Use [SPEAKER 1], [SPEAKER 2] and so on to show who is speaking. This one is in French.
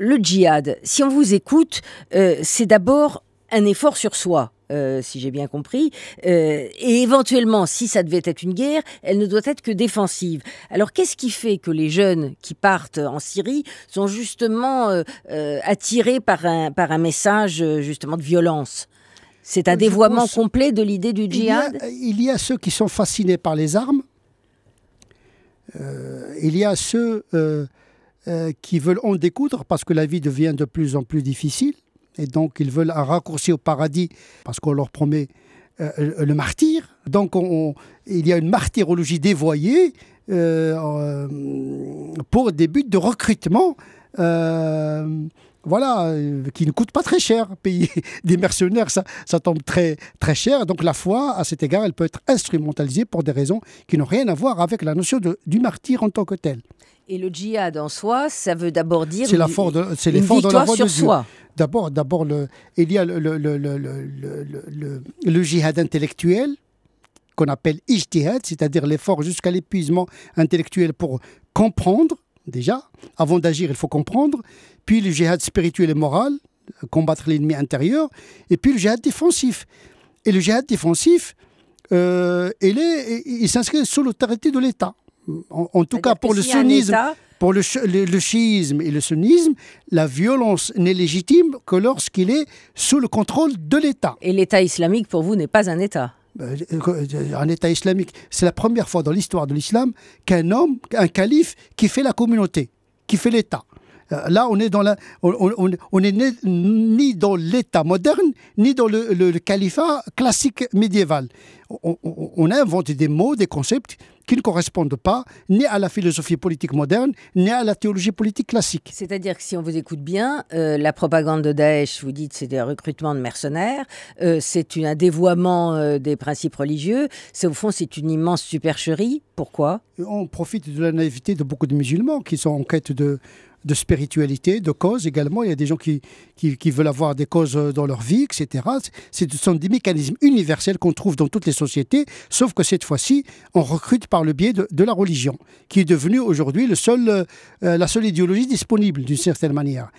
[SPEAKER 1] Le djihad, si on vous écoute, c'est d'abord un effort sur soi, si j'ai bien compris, et éventuellement, si ça devait être une guerre, elle ne doit être que défensive. Alors qu'est-ce qui fait que les jeunes qui partent en Syrie sont justement attirés par un message justement de violence ? C'est un dévoiement complet de l'idée du djihad ?
[SPEAKER 2] Il y a ceux qui sont fascinés par les armes, il y a ceux qui veulent en découdre parce que la vie devient de plus en plus difficile. Et donc, ils veulent un raccourci au paradis parce qu'on leur promet le martyre. Donc, il y a une martyrologie dévoyée pour des buts de recrutement qui ne coûtent pas très cher. Payer des mercenaires, ça tombe très, très cher. Donc, la foi, à cet égard, elle peut être instrumentalisée pour des raisons qui n'ont rien à voir avec la notion du martyr en tant que tel.
[SPEAKER 1] Et le djihad en soi, ça veut d'abord dire
[SPEAKER 2] c'est l'effort de la voie
[SPEAKER 1] sur
[SPEAKER 2] de Dieu.
[SPEAKER 1] Soi.
[SPEAKER 2] D'abord, il y a le djihad intellectuel, qu'on appelle ijtihad, c'est-à-dire l'effort jusqu'à l'épuisement intellectuel pour comprendre, déjà. Avant d'agir, il faut comprendre. Puis le djihad spirituel et moral, combattre l'ennemi intérieur. Et puis le djihad défensif. Et le djihad défensif, il s'inscrit sous l'autorité de l'État. En tout cas, pour le sunnisme, pour le chiisme et le sunnisme, la violence n'est légitime que lorsqu'il est sous le contrôle de l'État.
[SPEAKER 1] Et l'État islamique, pour vous, n'est pas un État ?
[SPEAKER 2] Un État islamique, c'est la première fois dans l'histoire de l'islam qu'un homme, un calife, qui fait la communauté, qui fait l'État. Là, on est ni dans l'État moderne, ni dans le califat classique médiéval. On a inventé des mots, des concepts qui ne correspondent pas ni à la philosophie politique moderne, ni à la théologie politique classique.
[SPEAKER 1] C'est-à-dire que si on vous écoute bien, la propagande de Daesh, vous dites, c'est des recrutements de mercenaires, c'est un dévoiement des principes religieux, au fond, c'est une immense supercherie. Pourquoi ?
[SPEAKER 2] On profite de la naïveté de beaucoup de musulmans qui sont en quête de spiritualité, de causes également. Il y a des gens qui veulent avoir des causes dans leur vie, etc. Ce sont des mécanismes universels qu'on trouve dans toutes les sociétés, sauf que cette fois-ci, on recrute par le biais de la religion, qui est devenue aujourd'hui la seule idéologie disponible, d'une certaine manière.